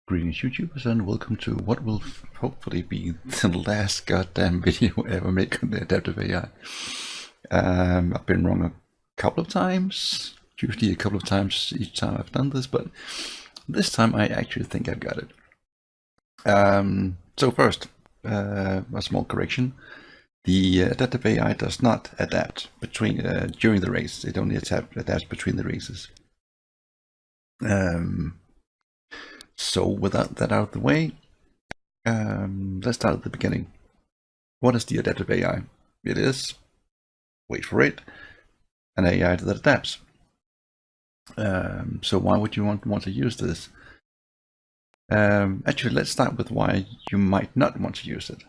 Greetings YouTubers and welcome to what will hopefully be the last goddamn video ever made on the adaptive AI. I've been wrong a couple of times, usually a couple of times each time I've done this, but this time I actually think I've got it. So first, a small correction. The adaptive AI does not adapt between during the race. It only adapts between the races. So without that out of the way, let's start at the beginning. What is the adaptive AI? It is, wait for it, an AI that adapts. So why would you want to use this? Actually, let's start with why you might not want to use it.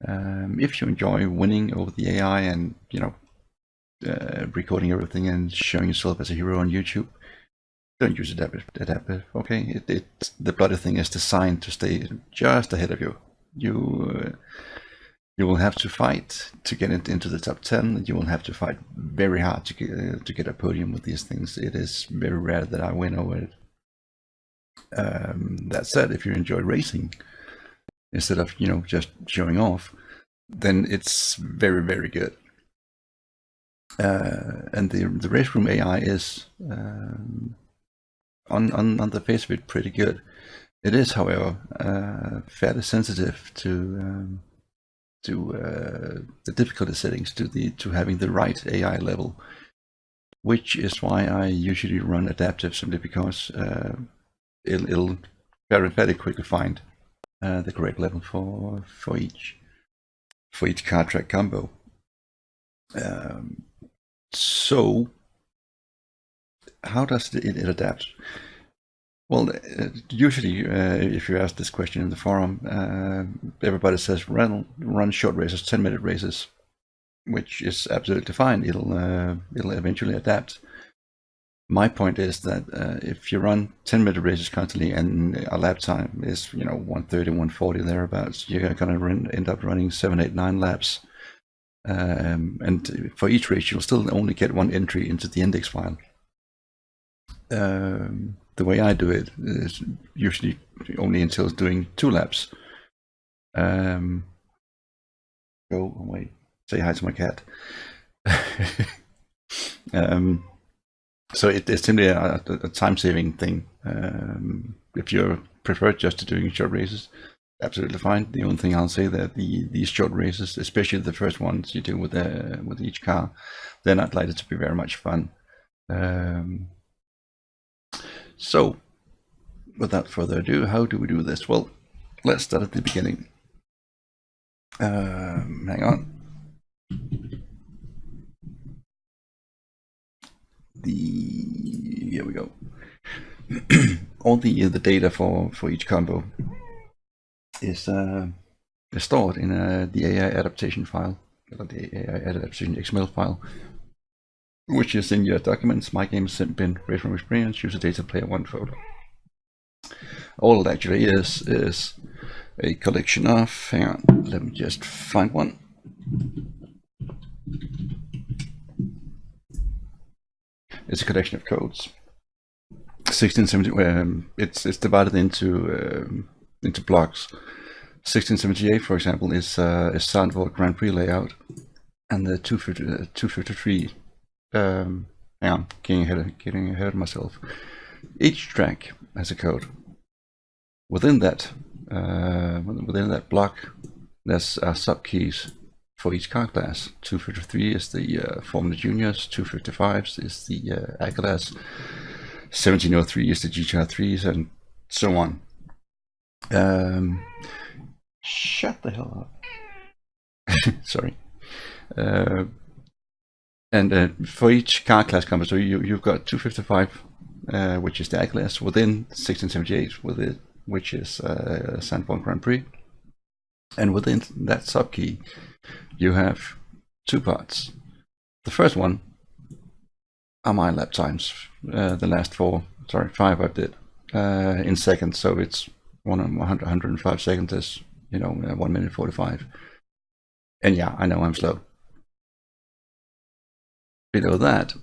If you enjoy winning over the AI and recording everything and showing yourself as a hero on YouTube, don't use adaptive. Okay, the bloody thing is designed to stay just ahead of you. You will have to fight to get into the top 10. You will have to fight very hard to get a podium with these things. It is very rare that I win over it. That said, if you enjoy racing instead of just showing off, then it's very, very good. And the race room AI is on the face of it pretty good. It is, however, fairly sensitive to the difficulty settings, to having the right AI level, which is why I usually run adaptive, simply because it'll fairly quickly find the correct level for each card track combo. So how does it adapt? Well, usually if you ask this question in the forum, everybody says run short races, 10-minute races, which is absolutely fine. It'll eventually adapt. My point is that if you run 10-minute races constantly and a lap time is 130, 140 thereabouts, you're going to end up running 7, 8, 9 laps. And for each race, you'll still only get one entry into the index file. The way I do it is usually only until doing 2 laps. Go away, say hi to my cat. So it's simply a time-saving thing. If you prefer just to doing short races, absolutely fine. The only thing I'll say that these short races, especially the first ones you do with each car, they're not likely to be very much fun. So, without further ado, how do we do this? Well, let's start at the beginning. Hang on. Here we go. All the data for each combo is stored in the AI adaptation file, or the AI adaptation XML file, which is in your documents. My game has been race from experience, user data, player 1 photo. All it actually is a collection of, hang on, let me just find one. It's a collection of codes. 1670, it's divided into blocks. 1678, for example, is Sandvoort Grand Prix layout, and the 253. Hang on, getting ahead of myself. Each track has a code. Within that block, there's subkeys for each car class. 253 is the Formula Juniors, 255 is the A class, 1703 is the GTR3s, and so on. Shut the hell up. Sorry. And for each car class combo, so you've got 255, which is the A class, within 1678, which is Sandbourne Grand Prix, and within that subkey, you have 2 parts. The first one are my lap times. The last 5 I did in seconds, so it's 105 seconds is 1 minute 45. And yeah, I know I'm slow. Below that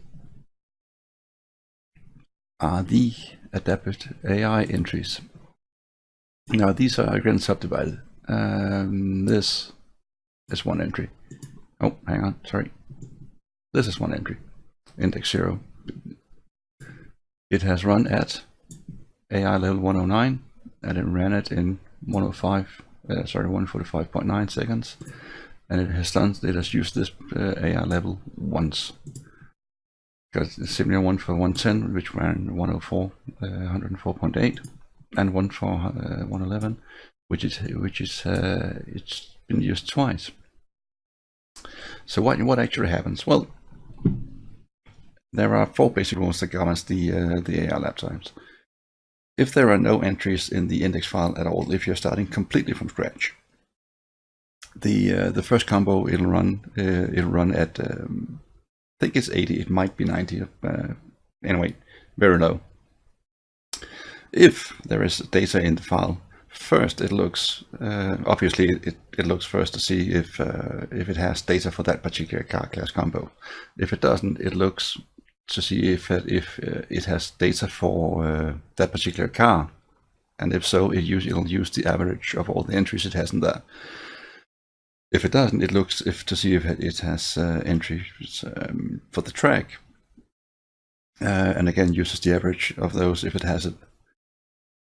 are the adapted AI entries. Now these are again subdivided. This is one entry. Oh, hang on, sorry. This is one entry, index 0. It has run at AI level 109, and it ran it in 145.9 seconds, and it has used this AI level once. Got a similar one for 110, which ran 104.8, and one for 111, which is it's been used twice. So what actually happens? Well, there are 4 basic rules that governs the AI lab times. If there are no entries in the index file at all, if you're starting completely from scratch, the first combo it'll run at I think it's 80. It might be 90. Anyway, very low. If there is data in the file, first it looks obviously it looks first to see if it has data for that particular car class combo. If it doesn't, it looks to see if it has data for that particular car, and if so, it'll use the average of all the entries it has in there. If it doesn't, it looks to see if it has entries for the track, and again uses the average of those if it has it.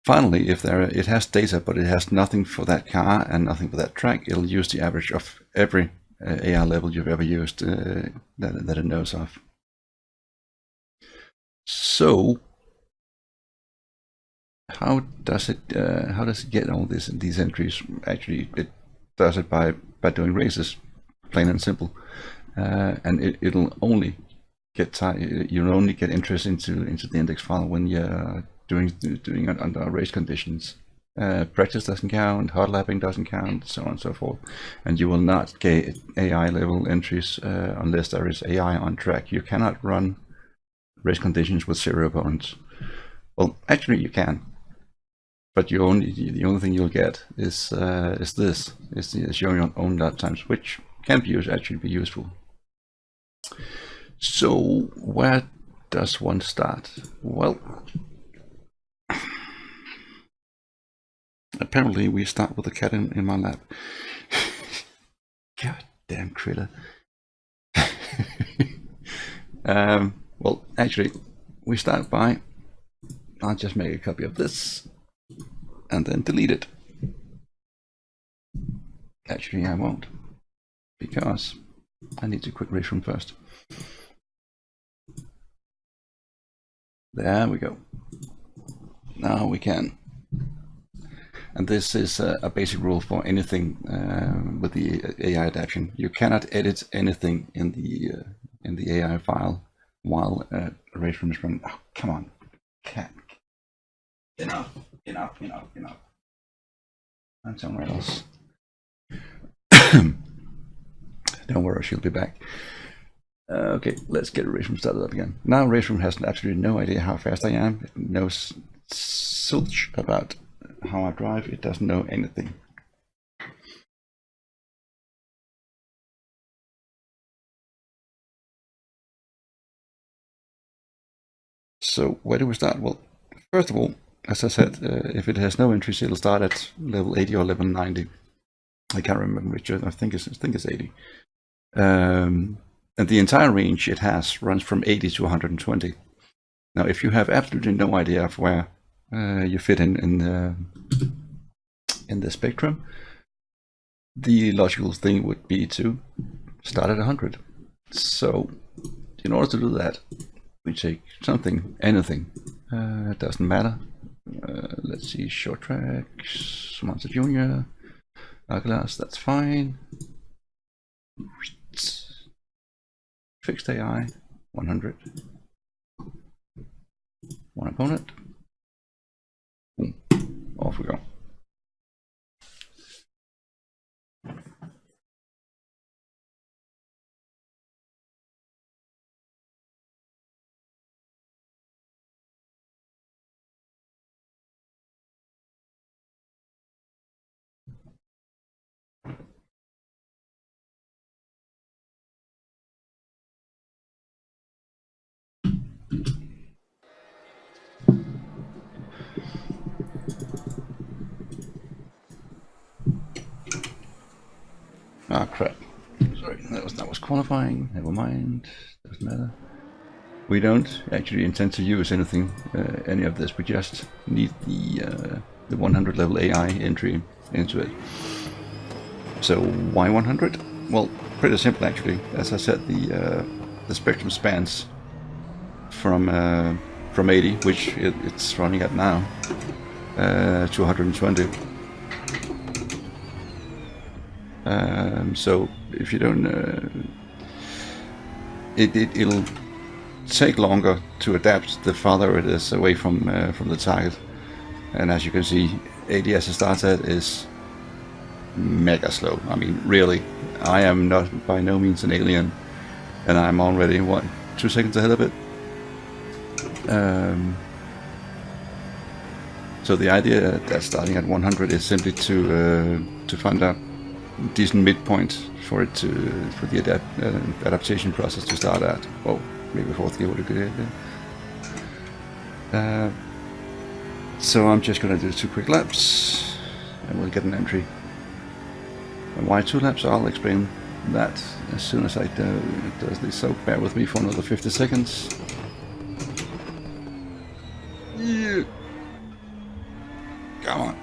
Finally, if it has data but it has nothing for that car and nothing for that track, it'll use the average of every AI level you've ever used that it knows of. So, how does it get all these entries? Actually, it does it by doing races, plain and simple, and it'll only get you'll only get interest into the index file when you're doing it under race conditions. Practice doesn't count, hot lapping doesn't count, so on and so forth, and you will not get AI level entries unless there is AI on track. You cannot run race conditions with 0 opponents. Well, actually you can, but the only thing you'll get is showing your own lap times, which can be actually be useful. So where does one start? Well, apparently we start with the cat in my lap. God damn critter. Well, actually, we start by, I'll just make a copy of this and then delete it. Actually, I won't, because I need to quit Raceroom first. There we go. Now we can. And this is a basic rule for anything with the AI adaptation. You cannot edit anything in the AI file while Raceroom is running. Oh, come on, cat. Enough. And somewhere else. Don't worry, she'll be back. Okay, let's get Raceroom started up again. Now Raceroom has absolutely no idea how fast I am. It knows zilch about how I drive. It doesn't know anything. So where do we start? Well, first of all, as I said, if it has no entries, it'll start at level 80 or level 90. I can't remember which. I think it's 80. And the entire range it has runs from 80 to 120. Now, if you have absolutely no idea of where you fit in the spectrum, the logical thing would be to start at 100. So, in order to do that, we take something, anything. It doesn't matter. Let's see, short tracks, Monster Junior, glass, that's fine. Fixed AI, 100. One opponent. Boom. Off we go. Ah, crap. Sorry, that was qualifying. Never mind. Doesn't matter. We don't actually intend to use anything, any of this. We just need the 100 level AI entry into it. So why 100? Well, pretty simple actually. As I said, the spectrum spans from 80, which it's running at now, to 120. So if you don't, it'll take longer to adapt the farther it is away from the target. And as you can see, ADS started is mega slow. I mean, really, I am not by no means an alien, and I'm already what, 2 seconds ahead of it. So the idea that starting at 100 is simply to find a decent midpoint for it for the adaptation process to start at. Oh, maybe fourth gear would be a good idea. So I'm just gonna do 2 quick laps, and we'll get an entry. And why 2 laps? I'll explain that as soon as I does this. So bear with me for another 50 seconds. Yeah. Come on.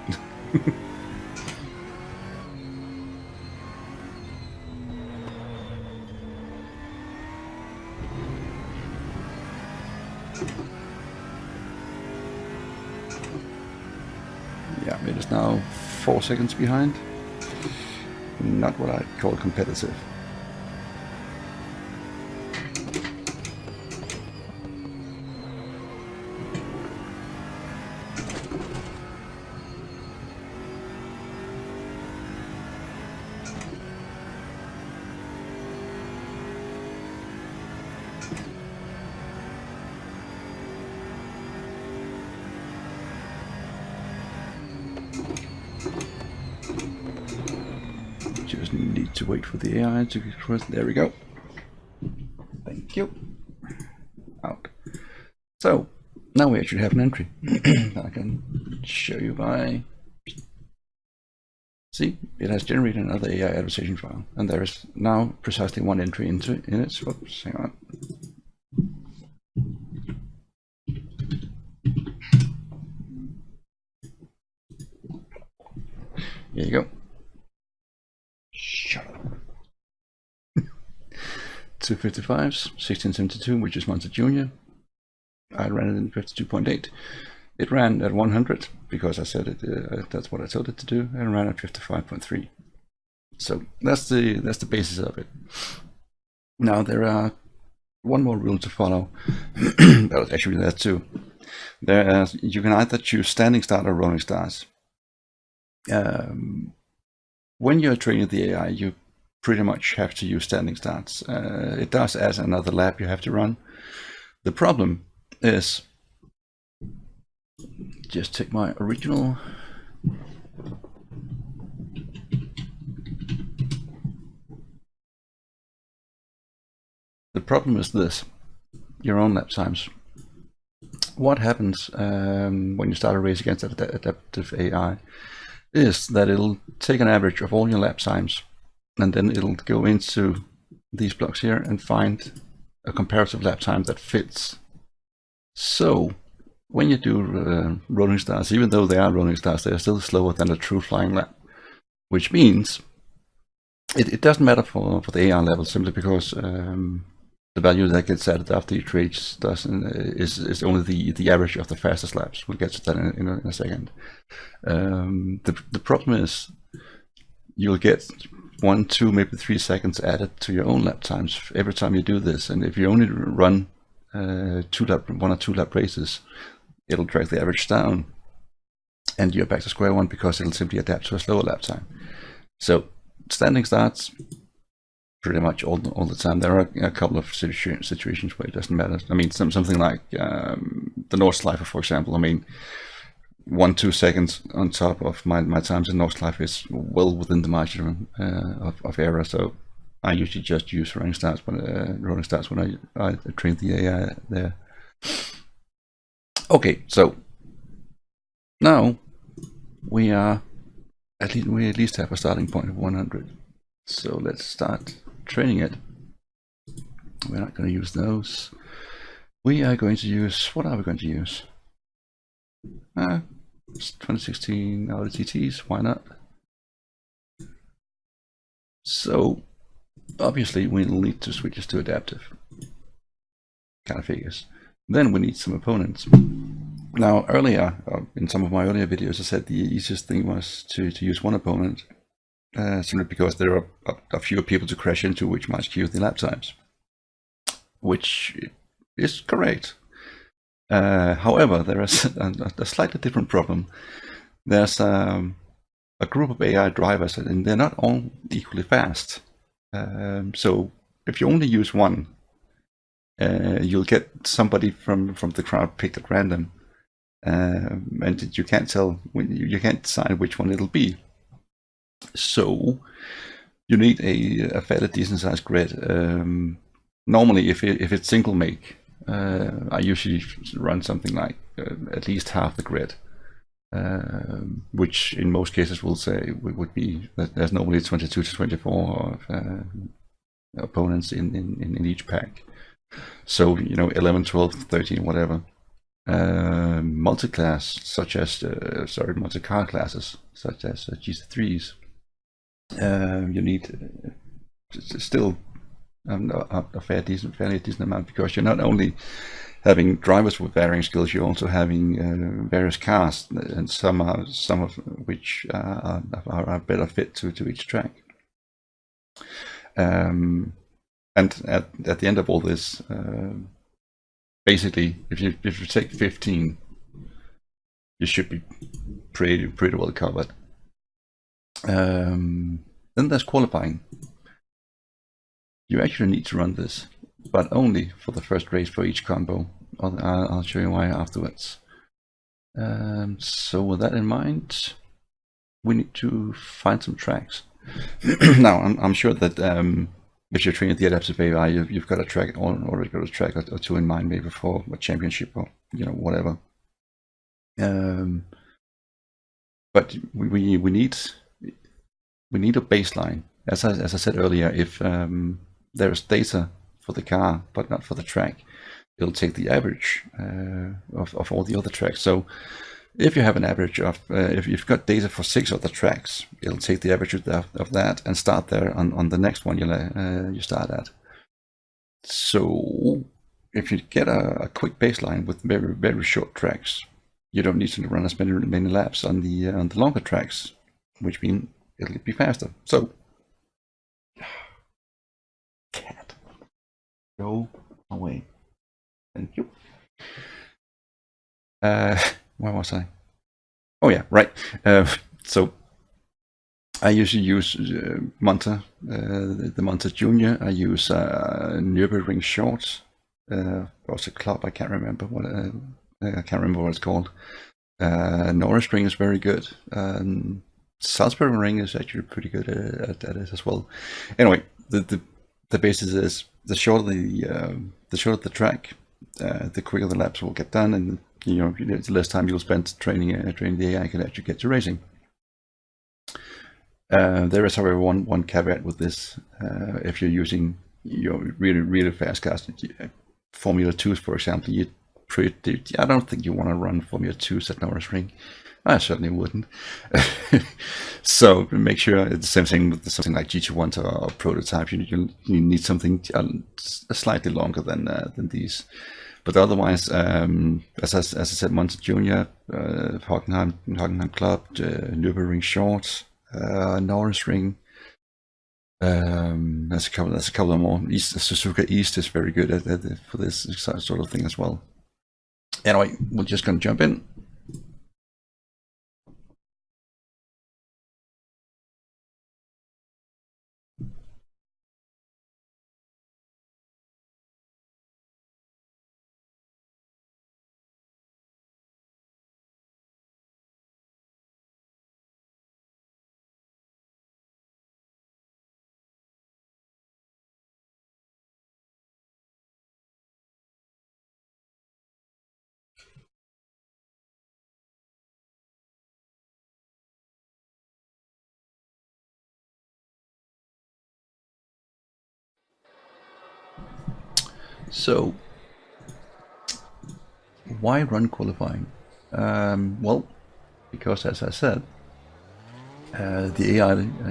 Yeah, it is now 4 seconds behind. Not what I'd call competitive. Just need to wait for the AI to get crossed. There we go. Thank you. Out. So now we actually have an entry. I can show you by. See, it has generated another AI adversation file, and there is now precisely 1 entry in it. Whoops, hang on. Here you go. Shut up. 255s, 1672, which is Monster Junior. I ran it in 52.8. It ran at 100 because I said it. That's what I told it to do, and ran at 55.3. So that's the basis of it. Now there are one more rule to follow. Well, actually there are 2. You can either choose standing start or rolling starts. When you're training the AI, you pretty much have to use standing starts. It does add another lap you have to run. The problem is, just take my original. The problem is this: your own lap times. What happens when you start a race against adaptive AI is that it'll take an average of all your lap times, and then it'll go into these blocks here and find a comparative lap time that fits. So when you do rolling stars, even though they are rolling stars, they are still slower than a true flying lap, which means it doesn't matter for the AI level, simply because the value that gets added after each race is only the average of the fastest laps. We'll get to that in a second. The problem is you'll get 1, 2, maybe 3 seconds added to your own lap times every time you do this, and if you only run 1 or 2 lap races, it'll drag the average down, and you're back to square one because it'll simply adapt to a slower lap time. So standing starts pretty much all the time. There are a couple of situations where it doesn't matter. I mean, something like the Nordschleife, for example. I mean, 1-2 seconds on top of my times in Nordschleife is well within the margin of error. So I usually just use rolling starts when I train the AI there. Okay, so now we at least have a starting point of 100. So let's start training it. We're not going to use those. We are going to use, what are we going to use? 2016 Audi TTs, why not? So obviously we'll need to switch this to adaptive. Kind of figures. Then we need some opponents. Now earlier, in some of my earlier videos, I said the easiest thing was to use one opponent, simply because there are a fewer people to crash into, which might skew the lap times, which is correct. However, there is a slightly different problem. There's a group of AI drivers, and they're not all equally fast. So if you only use one, you'll get somebody from the crowd picked at random, and you can't tell, you can't decide which one it'll be. So you need a fairly decent sized grid. Normally, if it's single make, I usually run something like at least half the grid, which in most cases will say would be that there's normally 22 to 24 opponents in each pack. So 11, 12, 13, whatever. Multi-class, such as multi-car classes, such as GC3s. You need still a fairly decent amount, because you're not only having drivers with varying skills, you're also having various cars, and some of which are better fit to each track. And at the end of all this, basically, if you take 15, you should be pretty well covered. Then there's qualifying. You actually need to run this, but only for the first race for each combo. I'll show you why afterwards. So with that in mind, we need to find some tracks. Now, I'm sure that if you're training at the adaptive AI, you've got a track, already got a track or two in mind, maybe for a championship or whatever. But we need a baseline. As I said earlier, if there's data for the car but not for the track, it'll take the average of all the other tracks. So if you have an average of, if you've got data for 6 other tracks, it'll take the average of that and start there on the next one you start at. So if you get a quick baseline with very short tracks, you don't need to run as many laps on the longer tracks, which means it'll be faster. So cat, go away. Thank you. Where was I? Oh yeah, right. So I usually use Monta, the Monta Junior. I use Nürburgring Short. What's a club? I can't remember what. I can't remember what it's called. Norris Ring is very good. Salzburg Ring is actually pretty good at it as well. Anyway, the basis is the shorter the track, the quicker the laps will get done, and the less time you'll spend training the AI can actually get to racing. There is, however, one caveat with this. If you're using really fast cars, Formula 2s, for example, I don't think you want to run Formula 2s at Norris Ring. I certainly wouldn't. So make sure it's the same thing with something like GT1 or prototype. You need something slightly longer than these. But otherwise, as I said, Monza Junior, Hockenheim Club, Nürburgring Short, Norris Ring. There's a couple more. Suzuka East is very good at for this sort of thing as well. Anyway, we're just going to jump in. So, why run qualifying? Well, because as I said, the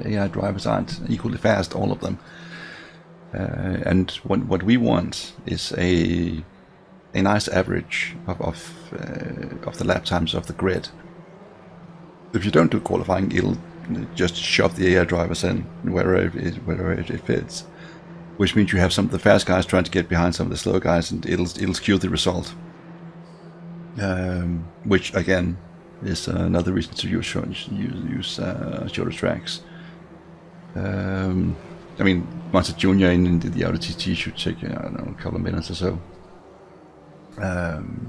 AI drivers aren't equally fast, all of them. And what we want is a nice average of the lap times of the grid. If you don't do qualifying, it'll just shove the AI drivers in wherever it fits, which means you have some of the fast guys trying to get behind some of the slow guys, and it'll skew the result. Which again is another reason to use shorter tracks. I mean, once a junior in the Audi TT should take I don't know, a couple of minutes or so.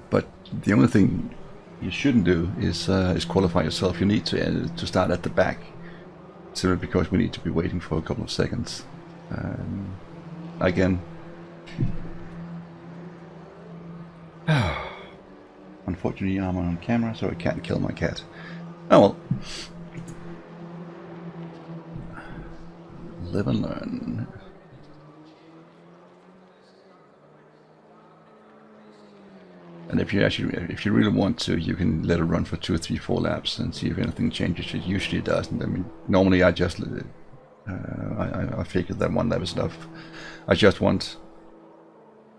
But the only thing you shouldn't do is qualify yourself. You need to start at the back, simply because we need to be waiting for a couple of seconds. Again, unfortunately I'm on camera, so I can't kill my cat. Oh well. Live and learn. And if you really want to, you can let it run for 2, 3, 4 laps and see if anything changes. It usually doesn't. I mean, normally I just I figured that 1 lap is enough. I just want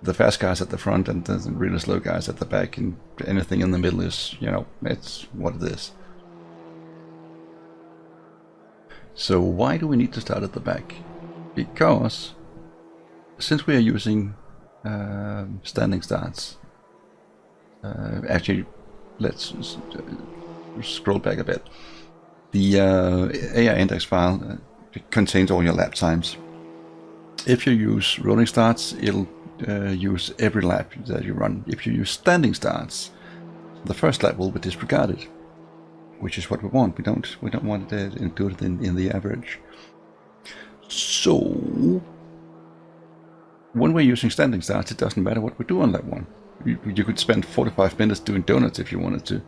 the fast guys at the front and the really slow guys at the back, and anything in the middle is, you know, it's what it is. So why do we need to start at the back? Because since we are using standing starts, actually let's scroll back a bit. The AI index file contains all your lap times. If you use rolling starts, it'll use every lap that you run. If you use standing starts, the first lap will be disregarded, which is what we want. We don't want it included in the average. So when we're using standing starts, it doesn't matter what we do on lap 1. You could spend 45 minutes doing donuts if you wanted to.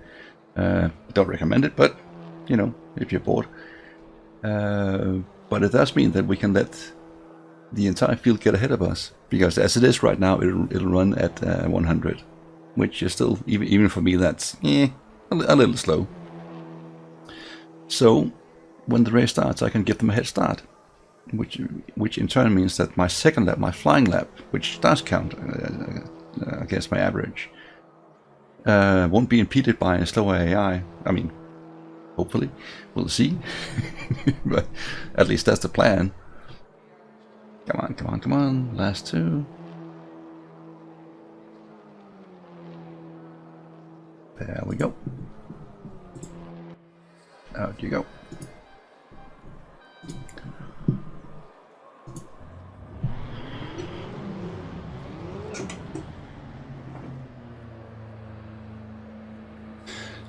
Don't recommend it, but you know, if you're bored. But it does mean that we can let the entire field get ahead of us, because as it is right now, it'll run at 100, which is still, even for me, that's a little slow. So when the race starts, I can give them a head start, which in turn means that my second lap, my flying lap, which does count against my average, won't be impeded by a slower AI. I mean, hopefully, we'll see. But at least that's the plan. Come on, come on, come on. Last 2. There we go. Out you go.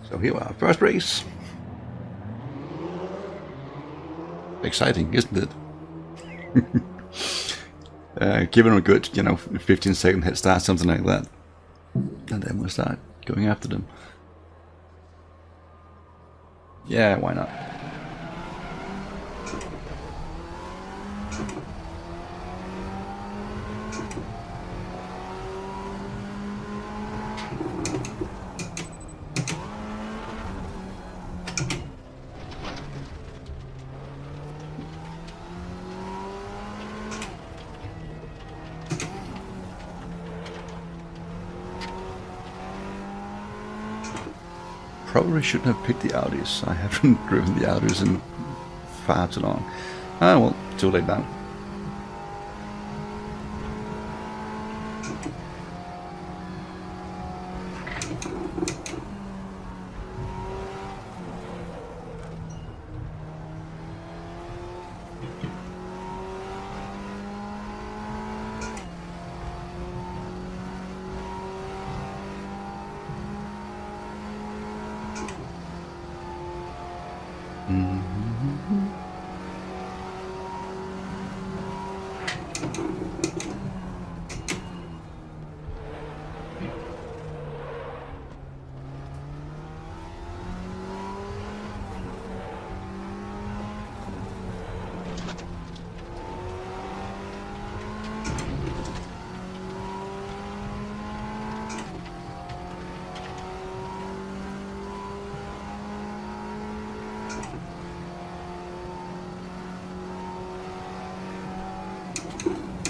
So here we are, first race. Exciting, isn't it? Give them a good, 15-second head start, something like that, and then we'll start going after them. Yeah, why not? Probably shouldn't have picked the Audis. I haven't driven the Audis in far too long. Ah, well, too late now.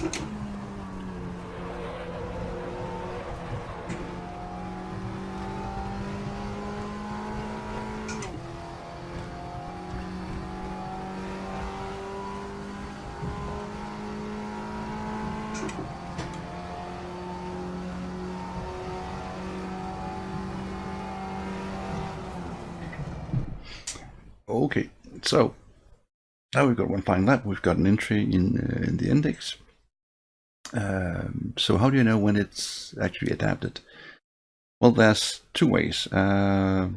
Okay, so now we've got one final lap. We've got an entry in the index. So how do you know when it's actually adapted? Well, there's two ways. There's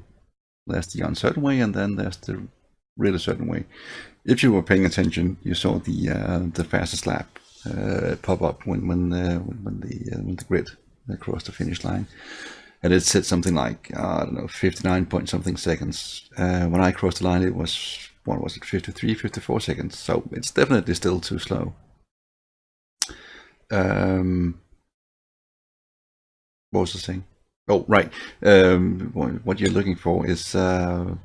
the uncertain way, and then there's the really certain way. If you were paying attention, you saw the fastest lap pop up when the grid crossed the finish line, and it said something like I don't know, 59 point something seconds. When I crossed the line, it was, what was it, 53, 54 seconds. So it's definitely still too slow. What was the thing? Oh, right. What you're looking for is the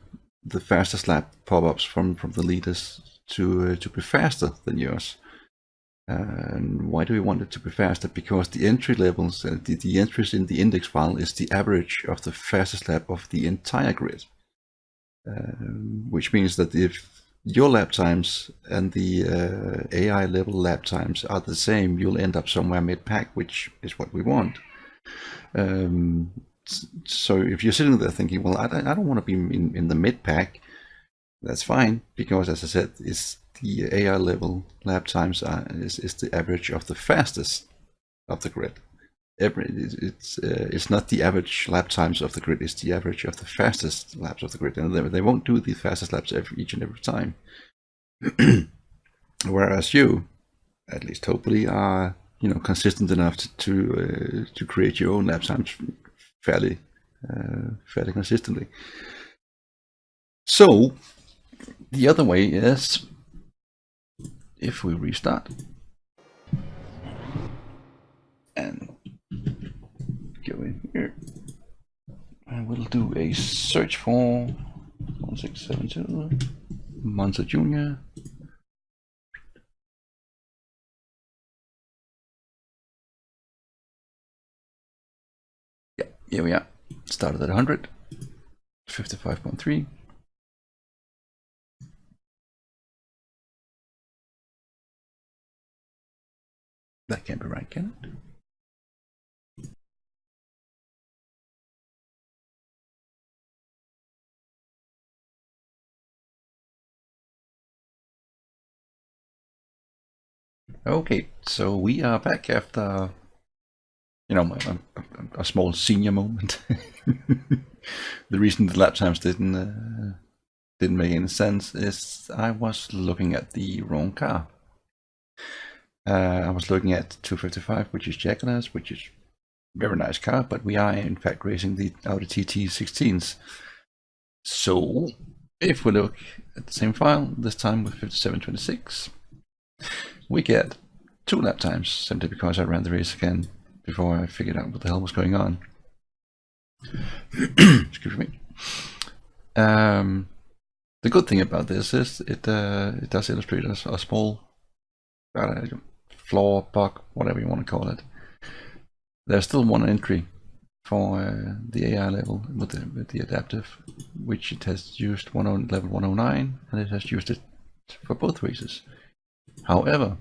fastest lap pop-ups from the leaders to be faster than yours. And why do we want it to be faster? Because the entry levels, the entries in the index file is the average of the fastest lap of the entire grid. Which means that if your lap times and the AI level lap times are the same, you'll end up somewhere mid-pack, which is what we want. So if you're sitting there thinking, well, I don't want to be in the mid-pack, that's fine, because as I said, it's the AI level lap times is the average of the fastest of the grid. It's not the average lap times of the grid, it's the average of the fastest laps of the grid, and they won't do the fastest laps each and every time. Whereas you, at least hopefully, are consistent enough to create your own lap times fairly consistently. So the other way is if we restart and go in here, I will do a search for 1672 Monza Junior. Yeah, here we are. Started at 100, 55.3. That can't be right, can it? Okay, so we are back after, a small senior moment. The reason the lap times didn't make any sense is I was looking at the wrong car. I was looking at 255, which is Jaguar's, which is a very nice car, but we are in fact racing the Audi TT16s. So if we look at the same file, this time with 5726, we get 2 lap times, simply because I ran the race again before I figured out what the hell was going on. Excuse me. The good thing about this is it does illustrate a small flaw, bug, whatever you want to call it. There's still one entry for the AI level with the adaptive, which it has used level 109, and it has used it for both races. However,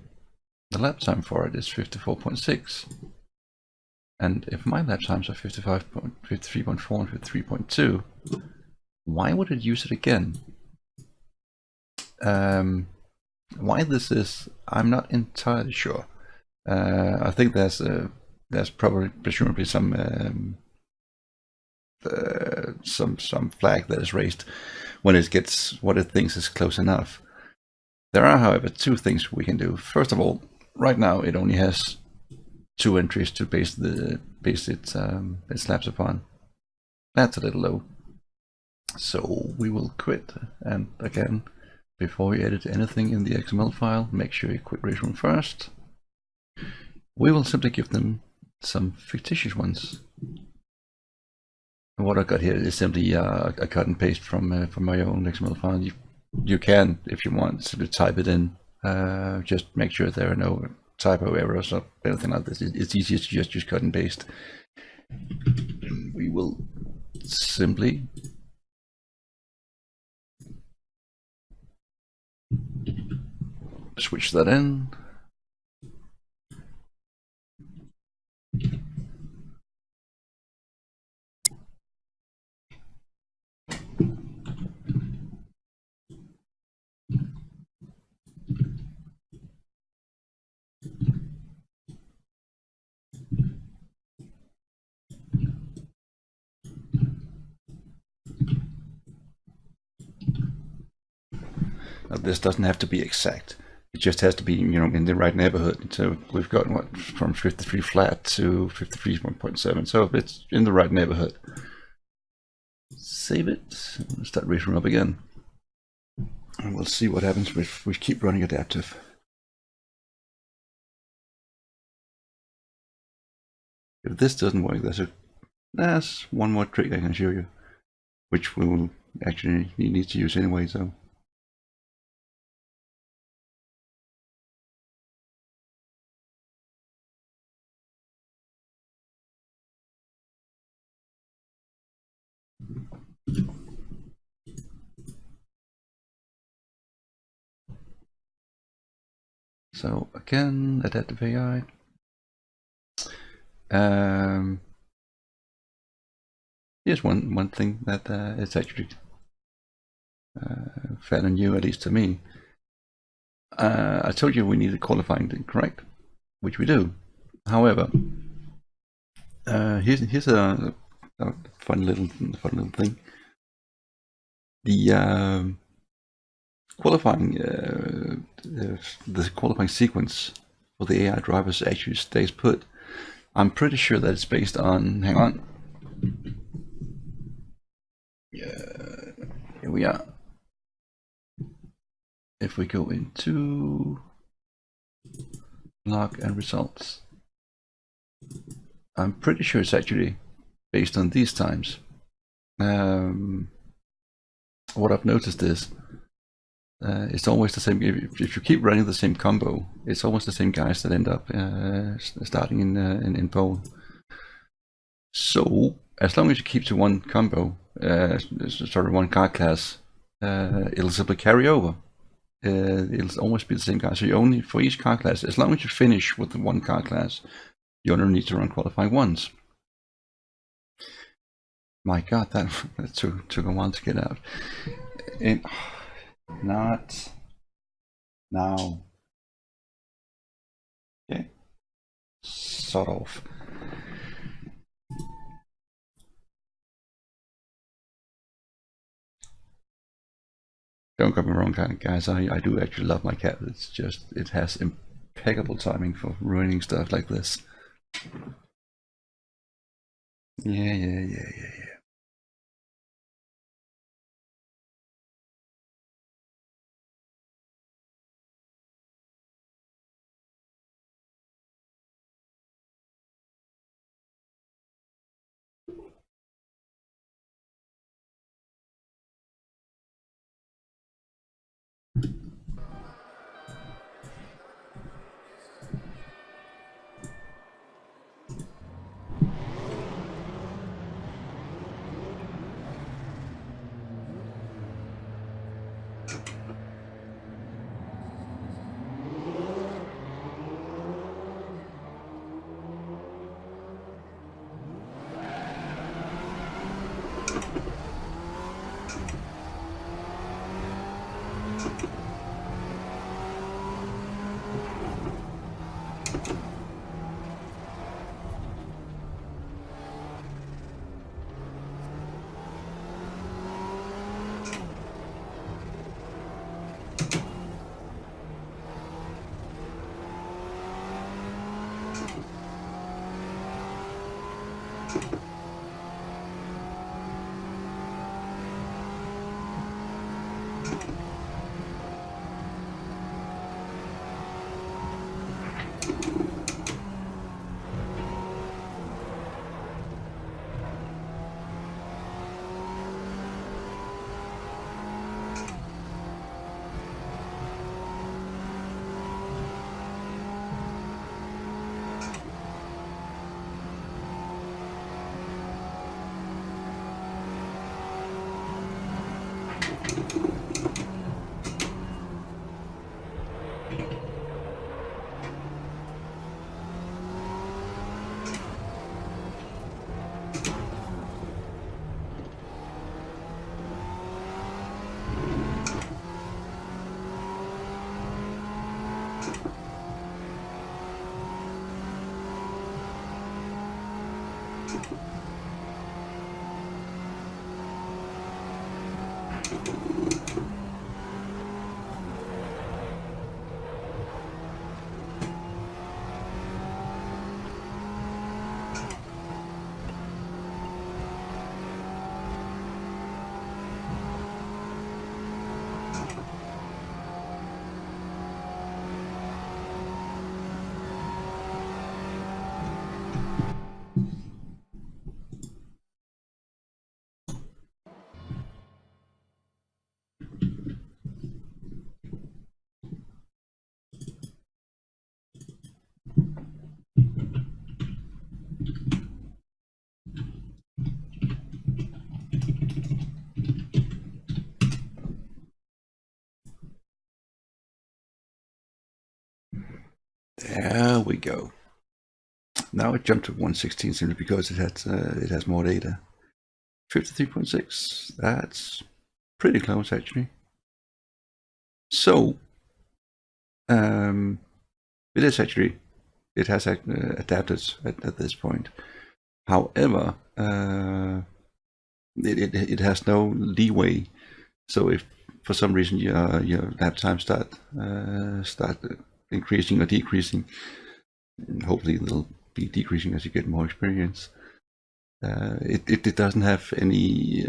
the lap time for it is 54.6, and if my lap times are 53.4 and 53.2, why would it use it again? Why this is, I'm not entirely sure. I think there's presumably some flag that is raised when it gets what it thinks is close enough. There are, however, 2 things we can do. First of all, right now it only has 2 entries to base its laps upon. That's a little low. So we will quit, and again, before we edit anything in the XML file, make sure you quit race room first. We will simply give them some fictitious ones. And what I got here is simply a cut and paste from my own XML file. You can, if you want, simply type it in. Just make sure there are no typo errors or anything like this. It's easier to just use cut and paste. We will simply switch that in. Now, this doesn't have to be exact. It just has to be, in the right neighborhood. So we've got what, from 53 flat to 53.7. So it's in the right neighborhood. Save it. Start racing up again. And we'll see what happens if we keep running adaptive. If this doesn't work, there's one more trick I can show you, which we will actually need to use anyway. So again, adaptive AI. Here's one thing that is actually fairly new, at least to me. I told you we needed qualifying, correct? Which we do. However, here's a fun little thing. The qualifying the qualifying sequence for the AI drivers actually stays put. I'm pretty sure that it's based on. Hang on. Here we are. If we go into log and results, I'm pretty sure it's actually based on these times. What I've noticed is it's always the same. If you keep running the same combo, it's almost the same guys that end up starting in pole. So as long as you keep to one combo, one car class, it'll simply carry over. It'll always be the same guy. So you only, for each car class, as long as you finish with the one car class, you only need to run qualifying once. My God, that took a while to get out. Not now. Okay. Sort of. Don't get me wrong, guys. I do actually love my cat. It's just, it has impeccable timing for ruining stuff like this. Yeah. There we go. Now it jumped to 116 simply because it has more data. 53.6. That's pretty close actually. So it has adapted at this point. However, it has no leeway. So if for some reason your lap time start increasing or decreasing, hopefully it'll be decreasing as you get more experience. It doesn't have any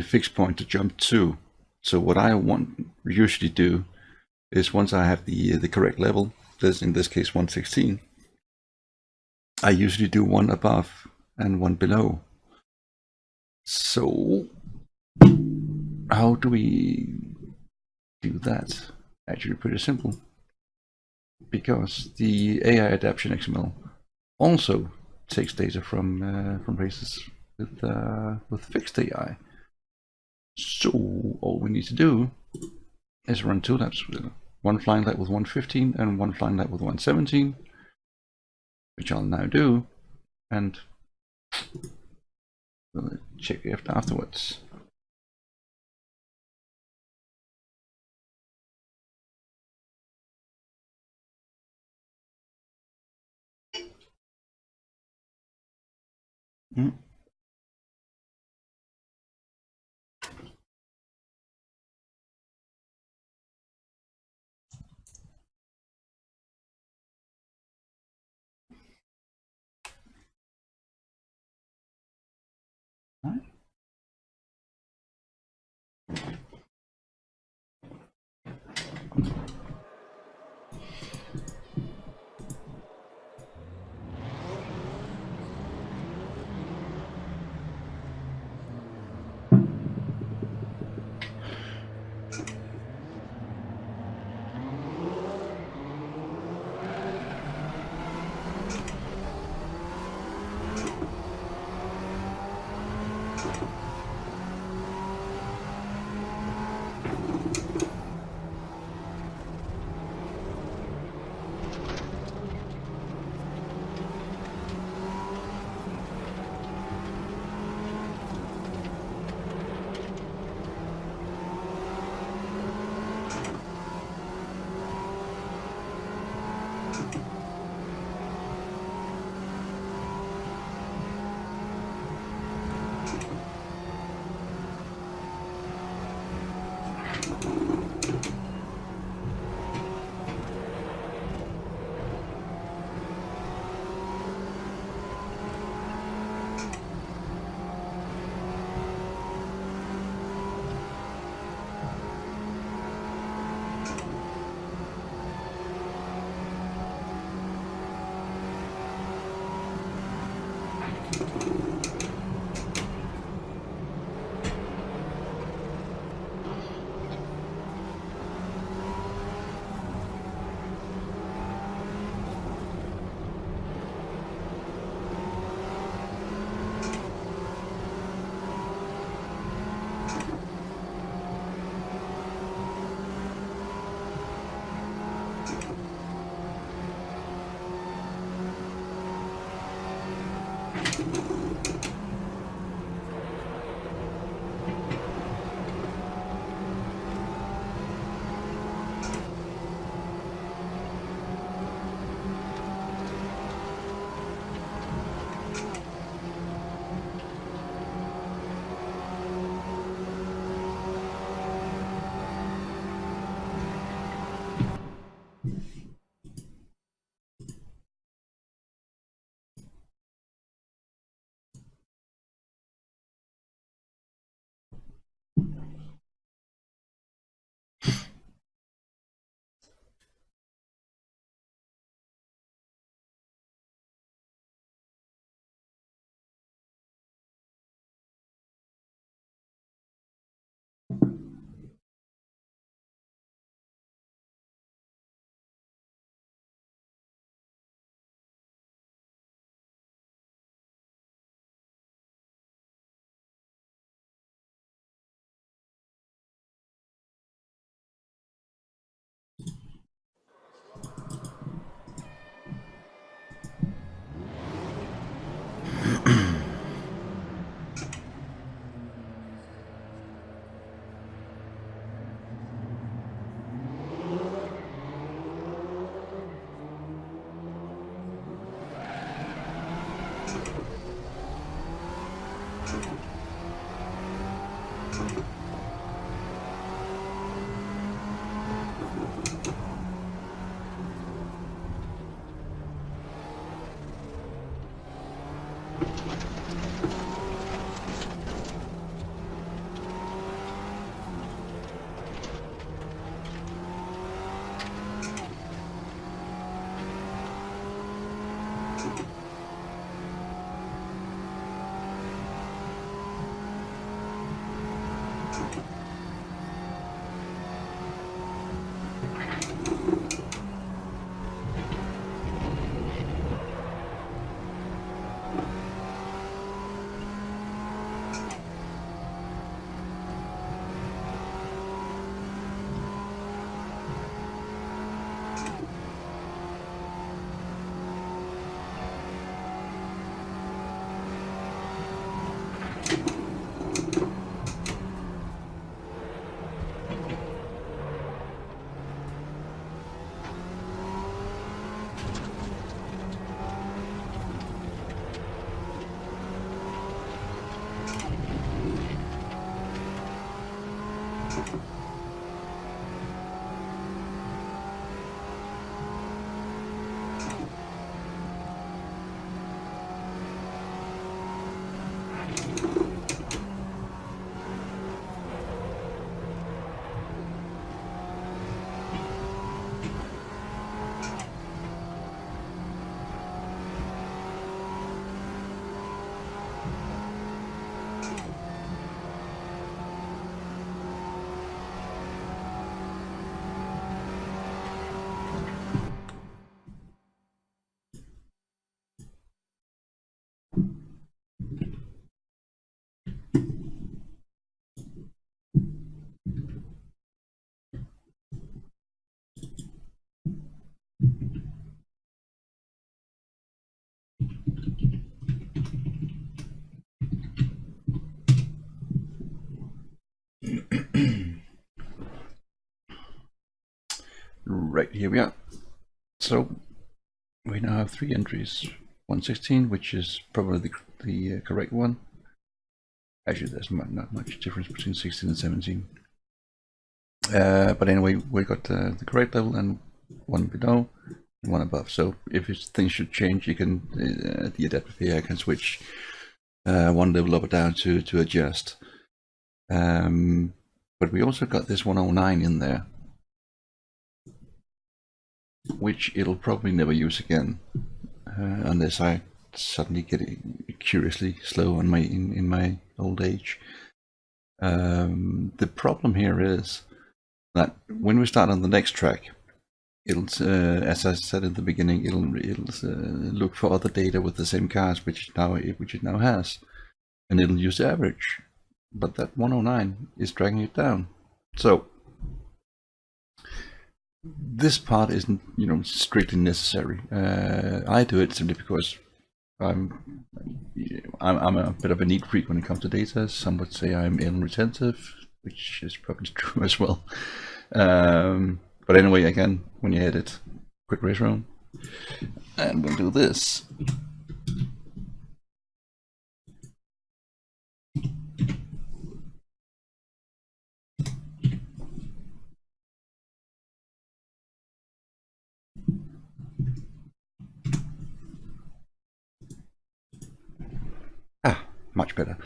fixed point to jump to. So what I usually do is once I have the correct level, in this case 116, I usually do one above and one below. So how do we do that? Actually pretty simple, because the AI adaptation XML also takes data from races with fixed AI. So all we need to do is run two laps, one flying lap with 115 and one flying lap with 117, which I'll now do, and we'll check afterwards. Right. Right, here we are. So we now have 3 entries. 116, which is probably the correct one. Actually, there's not much difference between 16 and 17. But anyway, we got the correct level and one below and one above. So if things should change, you can the adaptive AI can switch one level up or down to adjust. But we also got this 109 in there, which it'll probably never use again, unless I suddenly get curiously slow on in my old age. The problem here is that when we start on the next track, it'll, as I said in the beginning, it'll look for other data with the same cars, which it now has, and it'll use the average. But that 109 is dragging it down. So this part isn't, strictly necessary. I do it simply because I'm a bit of a neat freak when it comes to data. Some would say I'm ill retentive, which is probably true as well. But anyway, again, when you edit, quick race room, and we'll do this. Much better.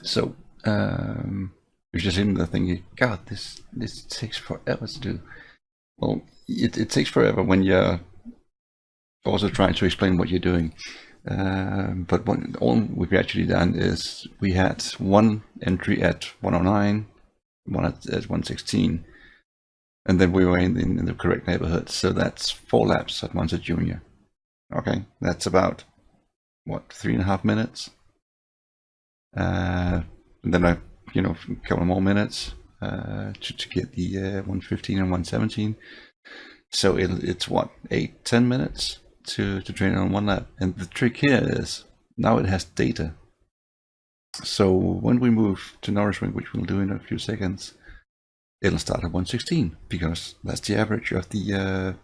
So you're just in the thing, God, this takes forever to do. Well, it takes forever when you're also trying to explain what you're doing. But all we've actually done is we had one entry at 109, one at 116, and then we were in the correct neighborhood. So that's 4 laps at once a junior. Okay, that's about what, 3.5 minutes. And then a couple more minutes to get the 115 and 117. So it's what, 8-10 minutes to train on one lap. And the trick here is now it has data. So when we move to Norrisring, which we'll do in a few seconds, it'll start at 116 because that's the average of the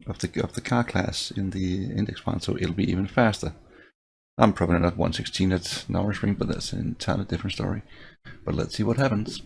of the car class in the index file, so it'll be even faster. I'm probably not 116 at Norris Ring, but that's an entirely different story. But let's see what happens.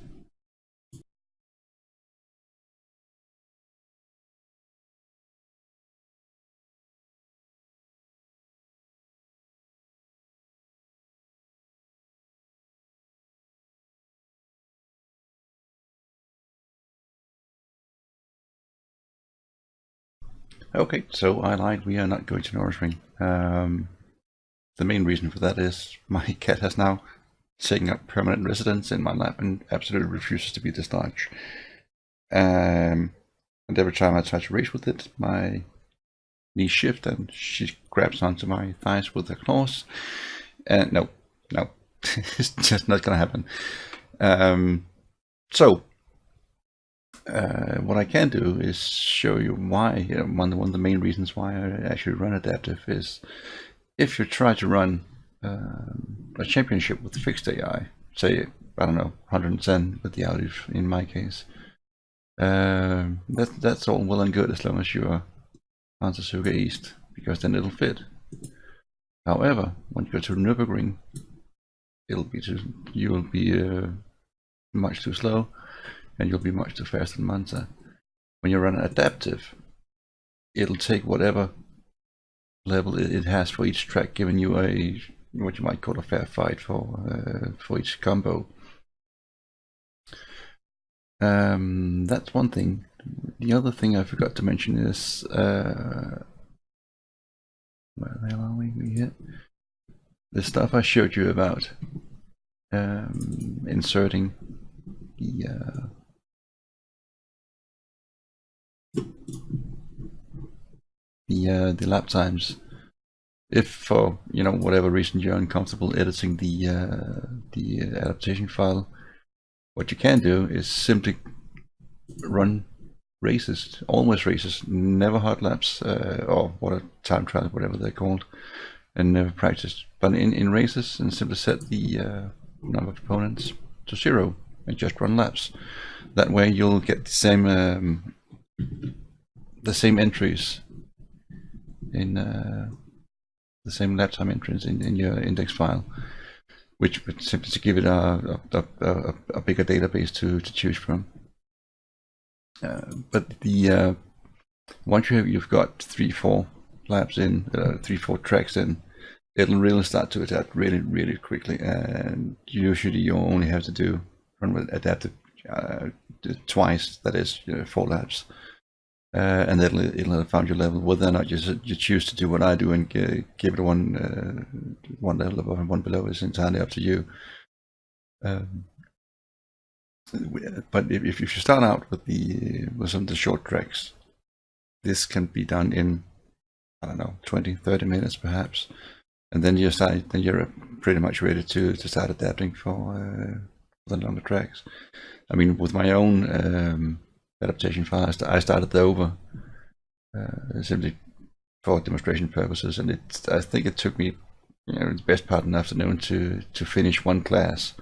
Okay, so I lied. We are not going to Norris Ring. The main reason for that is my cat has now taken up permanent residence in my lap and absolutely refuses to be dislodged. And every time I try to race with it, my knees shift and she grabs onto my thighs with her claws. And no, it's just not gonna happen. So what I can do is show you why. One of the main reasons why I actually run adaptive is if you try to run a championship with fixed AI, say, I don't know, 110 with the outage in my case, that's all well and good as long as you are on Suzuka East, because then it'll fit. However, when you go to Nürburgring, you will be much too slow, and you'll be much too fast in Monza. When you run adaptive, it'll take whatever level it has for each track, giving you a what you might call a fair fight for each combo. That's one thing. The other thing I forgot to mention is where the hell are we here? The stuff I showed you about inserting the lap times. If for whatever reason you're uncomfortable editing the adaptation file, what you can do is simply run races, always races, never hot laps or what a time trial, whatever they're called, and never practice. But in races, and simply set the number of opponents to 0 and just run laps. That way you'll get the same entries in the same lap time entries in your index file, which would simply to give it a bigger database to choose from. But the once you've got 3-4 laps in, 3-4 tracks in, it'll really start to adapt really quickly, and usually you only have to run with adaptive twice, that is 4 laps, and it'll have found your level. Whether or not you choose to do what I do and give it one level above and one below is entirely up to you. But if you start out with some of the short tracks, this can be done in, I don't know, 20-30 minutes perhaps, and then you're pretty much ready to start adapting for the longer tracks. I mean, with my own adaptation file, I started over simply for demonstration purposes, and I think it took me the best part of an afternoon to finish one class.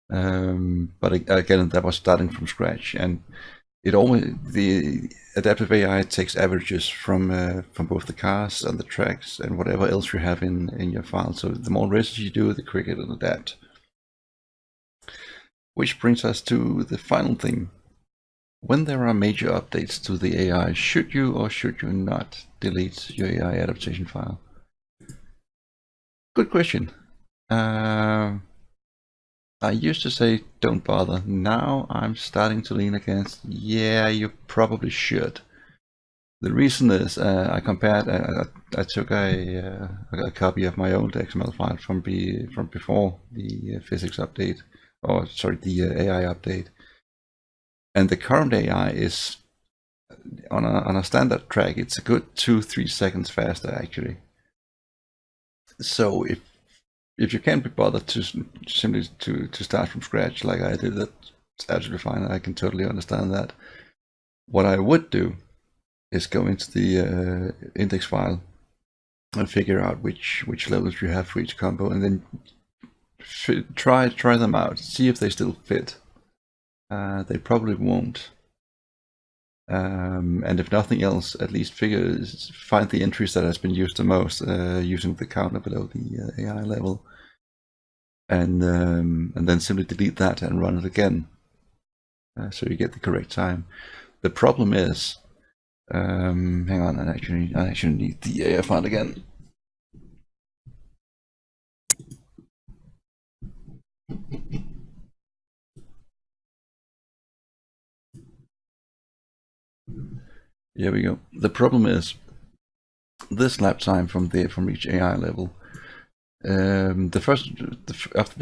But again, that was starting from scratch, and the adaptive AI takes averages from both the cars and the tracks and whatever else you have in your file. So the more races you do, the quicker it'll adapt. Which brings us to the final thing. When there are major updates to the AI, should you or should you not delete your AI adaptation file? Good question. I used to say don't bother. Now I'm starting to lean against, yeah, you probably should. The reason is I compared. I took a copy of my old XML file from before the physics update, or sorry, the AI update, and the current AI is on a standard track. It's a good 2-3 seconds faster actually. So if you can't be bothered to simply to start from scratch like I did, that's absolutely fine. I can totally understand that. What I would do is go into the index file and figure out which levels you have for each combo, and then try them out, see if they still fit. They probably won't. And if nothing else, at least find the entries that has been used the most using the counter below the AI level, and then simply delete that and run it again, so you get the correct time. The problem is, hang on, I actually need the AI file again. Here we go. The problem is this lap time from each AI level. After the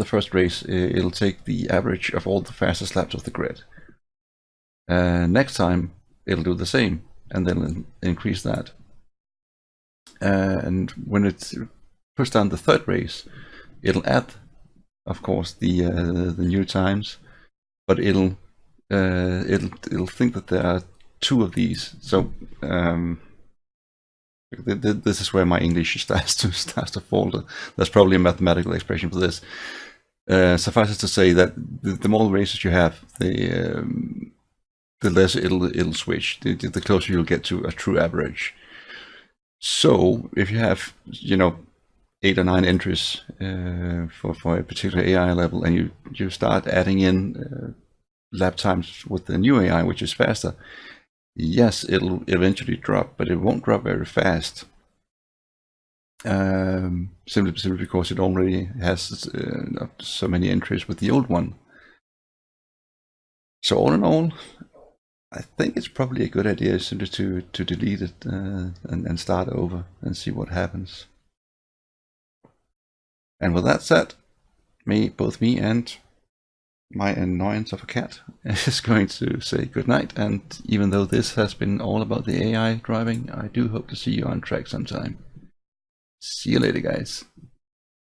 first race, it'll take the average of all the fastest laps of the grid. Next time, it'll do the same, and then increase that. And when it puts down the third race, it'll add, of course, the new times, but it'll think that there are two of these. So this is where my English starts to falter. There's probably a mathematical expression for this. Suffice it to say that the more races you have, the less it'll switch. The closer you'll get to a true average. So if you have, 8 or 9 entries for a particular AI level, and you start adding in lap times with the new AI, which is faster, yes, it'll eventually drop, but it won't drop very fast. Simply because it already has so many entries with the old one. So all in all, I think it's probably a good idea simply to delete it and start over and see what happens. And with that said, both me and my annoyance of a cat is going to say goodnight. And even though this has been all about the AI driving, I do hope to see you on track sometime. See you later, guys.